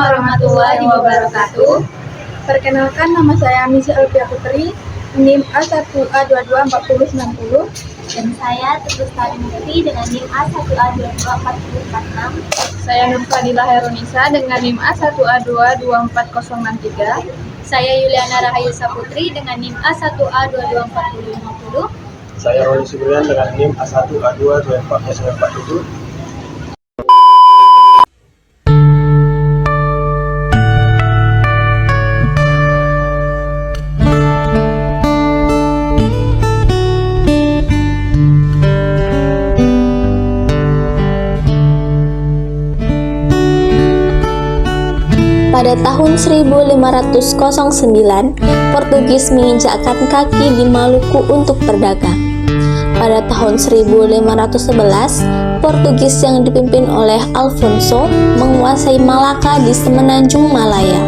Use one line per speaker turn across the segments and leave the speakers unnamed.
warahmatullahi wabarakatuh.
Perkenalkan, nama saya Misha Elvia Putri, NIM A1A224090.
Dan saya Teguh Lestari Mukti dengan NIM A1A22446.
Saya Nur Fadilah Heronisa dengan NIM A1A22403.
Saya Yuliana Rahayu Saputri dengan NIM A1A22450.
Saya Roni Subrian dengan NIM A1A22447.
Pada tahun 1509, Portugis menginjakkan kaki di Maluku untuk berdagang. Pada tahun 1511, Portugis yang dipimpin oleh Alfonso menguasai Malaka di semenanjung Malaya.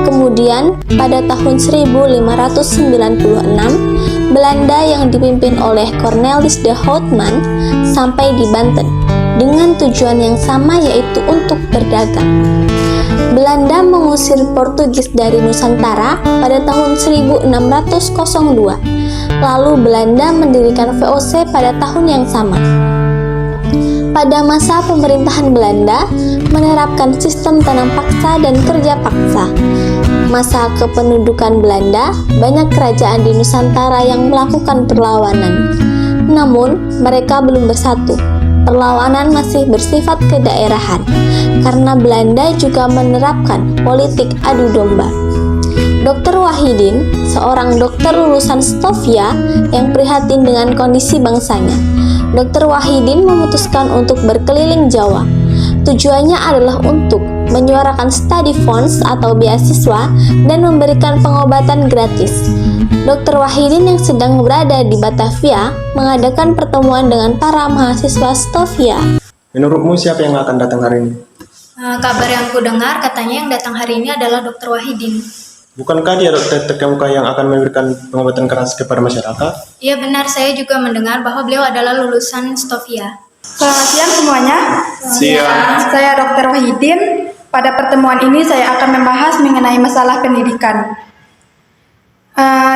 Kemudian, pada tahun 1596, Belanda yang dipimpin oleh Cornelis de Houtman sampai di Banten dengan tujuan yang sama, yaitu untuk berdagang. Belanda mengusir Portugis dari Nusantara pada tahun 1602. Lalu Belanda mendirikan VOC pada tahun yang sama. Pada masa pemerintahan Belanda menerapkan sistem tanam paksa dan kerja paksa. Masa kependudukan Belanda, banyak kerajaan di Nusantara yang melakukan perlawanan. Namun, mereka belum bersatu. Perlawanan masih bersifat kedaerahan, karena Belanda juga menerapkan politik adu domba. Dr. Wahidin, seorang dokter lulusan Stovia yang prihatin dengan kondisi bangsanya. Dr. Wahidin memutuskan untuk berkeliling Jawa. Tujuannya adalah untuk menyuarakan study funds atau beasiswa dan memberikan pengobatan gratis. Dr. Wahidin yang sedang berada di Batavia mengadakan pertemuan dengan para mahasiswa Stovia.
Menurutmu siapa yang akan datang hari ini?
Kabar yang ku dengar katanya yang datang hari ini adalah Dr. Wahidin.
Bukankah dia dokter terkemuka yang akan memberikan pengobatan keras kepada masyarakat?
Iya benar, saya juga mendengar bahwa beliau adalah lulusan Stovia.
Selamat siang semuanya.
Siang.
Saya Dr. Wahidin. Pada pertemuan ini saya akan membahas mengenai masalah pendidikan,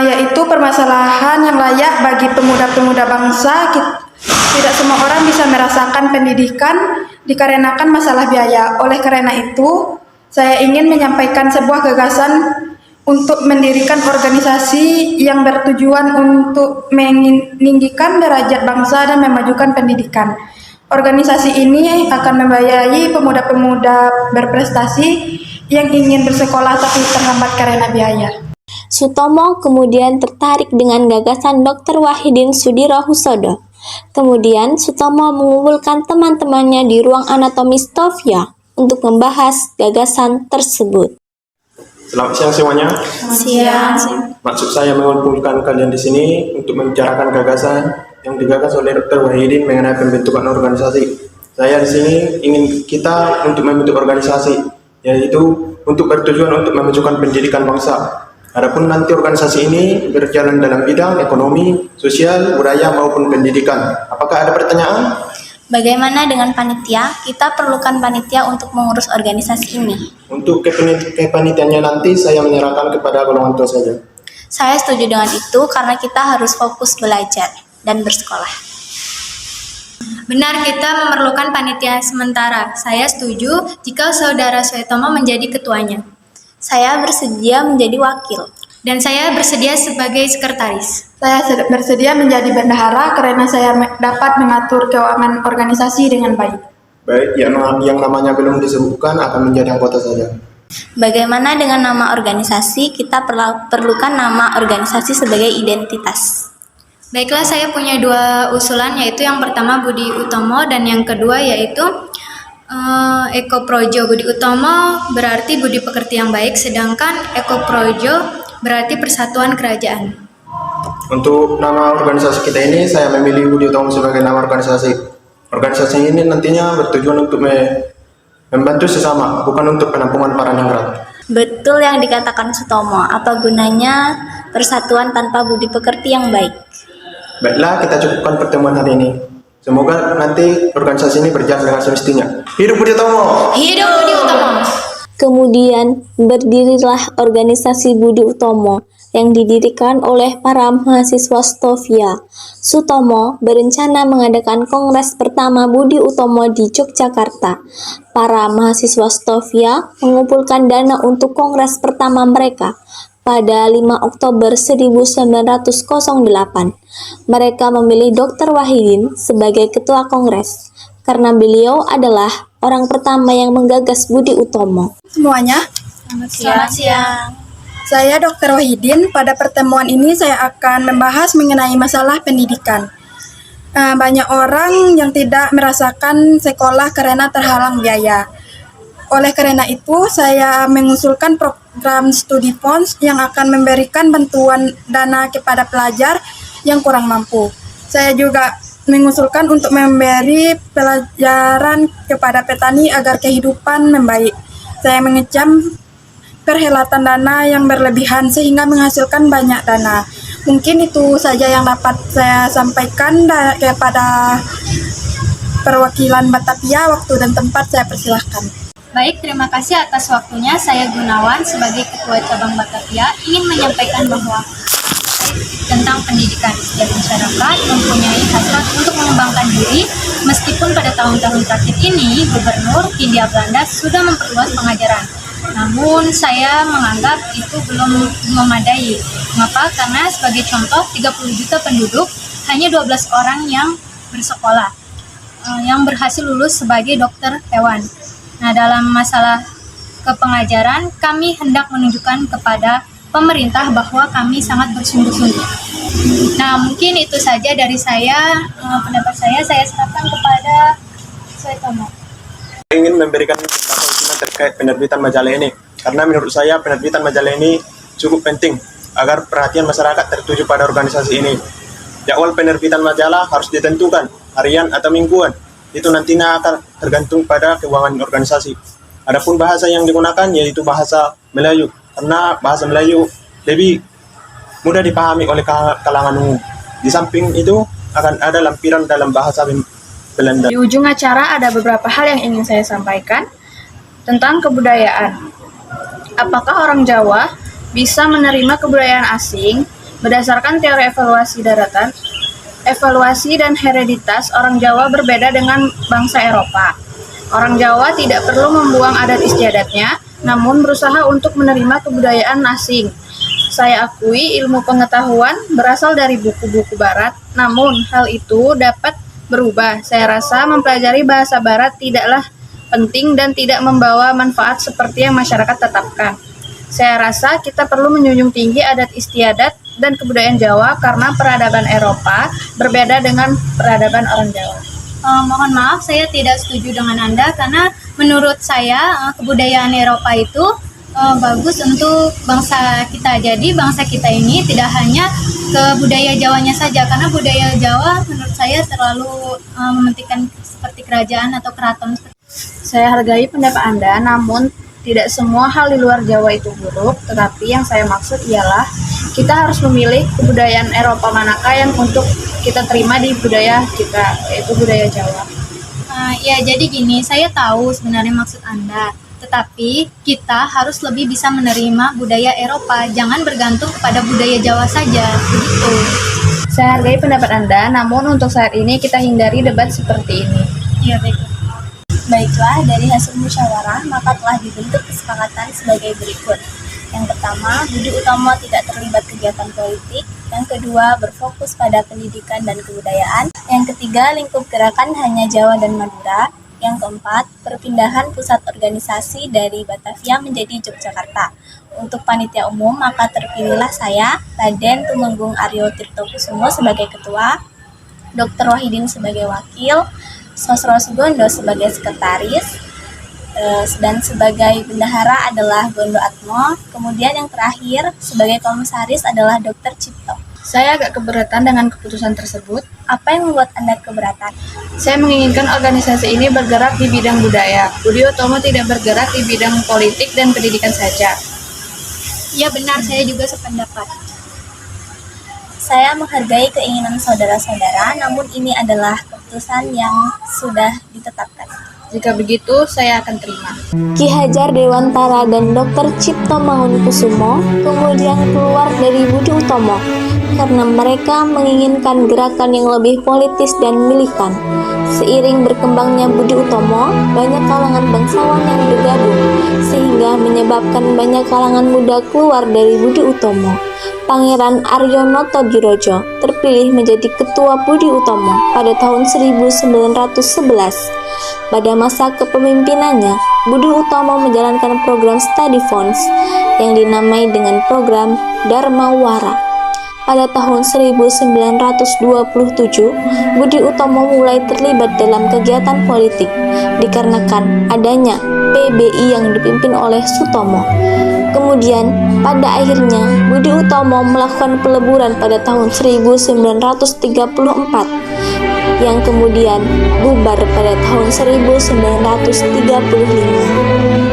yaitu permasalahan yang layak bagi pemuda-pemuda bangsa. Tidak semua orang bisa merasakan pendidikan dikarenakan masalah biaya. Oleh karena itu, saya ingin menyampaikan sebuah gagasan untuk mendirikan organisasi yang bertujuan untuk meninggikan derajat bangsa dan memajukan pendidikan. Organisasi ini akan membiayai pemuda-pemuda berprestasi yang ingin bersekolah tapi terhambat karena biaya.
Sutomo kemudian tertarik dengan gagasan Dr. Wahidin Sudirohusodo. Kemudian Sutomo mengumpulkan teman-temannya di ruang anatomi Stovia untuk membahas gagasan tersebut.
Selamat siang semuanya.
Siang.
Maksud saya mengumpulkan kalian di sini untuk membicarakan gagasan yang digagas oleh Dr. Wahidin mengenai pembentukan organisasi. Saya di sini ingin kita untuk membentuk organisasi, yaitu untuk bertujuan untuk memajukan pendidikan bangsa. Adapun nanti organisasi ini berjalan dalam bidang ekonomi, sosial, budaya maupun pendidikan. Apakah ada pertanyaan?
Bagaimana dengan panitia? Kita perlukan panitia untuk mengurus organisasi ini.
Untuk kepanitiaannya nanti saya menyerahkan kepada golongan tua saja.
Saya setuju dengan itu karena kita harus fokus belajar dan bersekolah. Benar, kita memerlukan panitia sementara. Saya setuju jika Saudara Suetomo menjadi ketuanya. Saya bersedia menjadi wakil. Dan saya bersedia sebagai sekretaris.
Saya bersedia menjadi bendahara karena saya dapat mengatur keuangan organisasi dengan baik.
Baik, yang namanya belum disebutkan akan menjadi anggota saja.
Bagaimana dengan nama organisasi? Kita perlukan nama organisasi sebagai identitas. Baiklah, saya punya dua usulan, yaitu yang pertama Budi Utomo dan yang kedua yaitu Eko Projo. Budi Utomo berarti budi pekerti yang baik, sedangkan Eko Projo berarti persatuan kerajaan.
Untuk nama organisasi kita ini, saya memilih Budi Utomo sebagai nama organisasi. Organisasi ini nantinya bertujuan untuk membantu sesama, bukan untuk penampungan para ningrat.
Betul yang dikatakan Sutomo. Apa gunanya persatuan tanpa budi pekerti yang baik?
Baiklah, kita cukupkan pertemuan hari ini. Semoga nanti organisasi ini berjalan dengan semestinya. Hidup Budi Utomo!
Hidup Budi Utomo!
Kemudian berdirilah organisasi Budi Utomo yang didirikan oleh para mahasiswa Stovia. Sutomo berencana mengadakan kongres pertama Budi Utomo di Yogyakarta. Para mahasiswa Stovia mengumpulkan dana untuk kongres pertama mereka pada 5 Oktober 1908. Mereka memilih Dr. Wahidin sebagai ketua kongres karena beliau adalah orang pertama yang menggagas Budi Utomo.
Semuanya,
Selamat siang.
saya Dr. Wahidin. Pada pertemuan ini saya akan membahas mengenai masalah pendidikan. Banyak orang yang tidak merasakan sekolah karena terhalang biaya. Oleh karena itu, saya mengusulkan program studi pons yang akan memberikan bantuan dana kepada pelajar yang kurang mampu. Saya juga mengusulkan untuk memberi pelajaran kepada petani agar kehidupan membaik. Saya mengecam perhelatan dana yang berlebihan sehingga menghasilkan banyak dana. Mungkin itu saja yang dapat saya sampaikan kepada perwakilan Batavia. Waktu dan tempat saya persilahkan.
Baik, terima kasih atas waktunya. Saya Gunawan sebagai Ketua Cabang Batavia ingin menyampaikan bahwa tentang pendidikan. Setiap masyarakat mempunyai hasrat untuk mengembangkan diri, meskipun pada tahun-tahun terakhir ini Gubernur Hindia Belanda sudah memperluas pengajaran. Namun saya menganggap itu belum memadai. Mengapa? Karena sebagai contoh 30 juta penduduk, hanya 12 orang yang bersekolah, yang berhasil lulus sebagai dokter hewan. Nah, dalam masalah kepengajaran, kami hendak menunjukkan kepada pemerintah bahwa kami sangat bersungguh-sungguh. Nah, mungkin itu saja dari saya. Pendapat saya serahkan kepada Sutomo.
Saya ingin memberikan beberapa usulan terkait penerbitan majalah ini, karena menurut saya penerbitan majalah ini cukup penting agar perhatian masyarakat tertuju pada organisasi ini. Jadwal penerbitan majalah harus ditentukan harian atau mingguan. Itu nantinya akan tergantung pada keuangan organisasi. Adapun bahasa yang digunakan yaitu bahasa Melayu, karena bahasa Melayu lebih mudah dipahami oleh kalangan umum. Di samping itu akan ada lampiran dalam bahasa Belanda.
Di ujung acara ada beberapa hal yang ingin saya sampaikan tentang kebudayaan. Apakah orang Jawa bisa menerima kebudayaan asing berdasarkan teori evaluasi daratan? Evaluasi dan hereditas orang Jawa berbeda dengan bangsa Eropa. Orang Jawa tidak perlu membuang adat istiadatnya, namun berusaha untuk menerima kebudayaan asing. Saya akui ilmu pengetahuan berasal dari buku-buku barat, namun hal itu dapat berubah. Saya rasa mempelajari bahasa barat tidaklah penting dan tidak membawa manfaat seperti yang masyarakat tetapkan. Saya rasa kita perlu menjunjung tinggi adat istiadat dan kebudayaan Jawa karena peradaban Eropa berbeda dengan peradaban orang Jawa.
Mohon maaf, saya tidak setuju dengan Anda karena menurut saya kebudayaan Eropa itu bagus untuk bangsa kita. Jadi bangsa kita ini tidak hanya ke budaya Jawanya saja, karena budaya Jawa menurut saya terlalu mementingkan seperti kerajaan atau keraton.
Saya hargai pendapat Anda, namun tidak semua hal di luar Jawa itu buruk, tetapi yang saya maksud ialah kita harus memilih kebudayaan Eropa manakah yang untuk kita terima di budaya kita, yaitu budaya Jawa.
Ya, jadi gini, saya tahu sebenarnya maksud Anda, tetapi kita harus lebih bisa menerima budaya Eropa, jangan bergantung kepada budaya Jawa saja, begitu.
Saya hargai pendapat Anda, namun untuk saat ini kita hindari debat seperti ini.
Iya, baiklah.
Baiklah, dari hasil musyawarah, maka telah dibentuk kesepakatan sebagai berikut. Yang pertama, Budi Utomo tidak terlibat kegiatan politik. Yang kedua, berfokus pada pendidikan dan kebudayaan. Yang ketiga, lingkup gerakan hanya Jawa dan Madura. Yang keempat, perpindahan pusat organisasi dari Batavia menjadi Yogyakarta. Untuk panitia umum, maka terpilihlah saya, Raden Tumenggung Aryo Tirtokusumo sebagai ketua, Dr. Wahidin sebagai wakil, Sosro Sugondo sebagai sekretaris, dan sebagai bendahara adalah Gondo Atmo. Kemudian yang terakhir sebagai komisaris adalah Dr. Cipto.
Saya agak keberatan dengan keputusan tersebut.
Apa yang membuat Anda keberatan?
Saya menginginkan organisasi ini bergerak di bidang budaya. Budi Utomo tidak bergerak di bidang politik dan pendidikan saja.
Iya benar, saya juga sependapat.
Saya menghargai keinginan saudara-saudara, namun ini adalah keputusan yang sudah ditetapkan.
Jika begitu, saya akan terima.
Ki Hajar Dewantara dan Dr. Cipto Mangunkusumo kemudian keluar dari Budi Utomo karena mereka menginginkan gerakan yang lebih politis dan militan. Seiring berkembangnya Budi Utomo, banyak kalangan bangsawan yang bergabung, sehingga menyebabkan banyak kalangan muda keluar dari Budi Utomo. Pangeran Aryonoto Dirojo terpilih menjadi ketua Budi Utomo pada tahun 1911. Pada masa kepemimpinannya, Budi Utomo menjalankan program Study Funds yang dinamai dengan program Dharma Wara. Pada tahun 1927, Budi Utomo mulai terlibat dalam kegiatan politik dikarenakan adanya PBI yang dipimpin oleh Sutomo. Kemudian, pada akhirnya, Budi Utomo melakukan peleburan pada tahun 1934 yang kemudian bubar pada tahun 1935.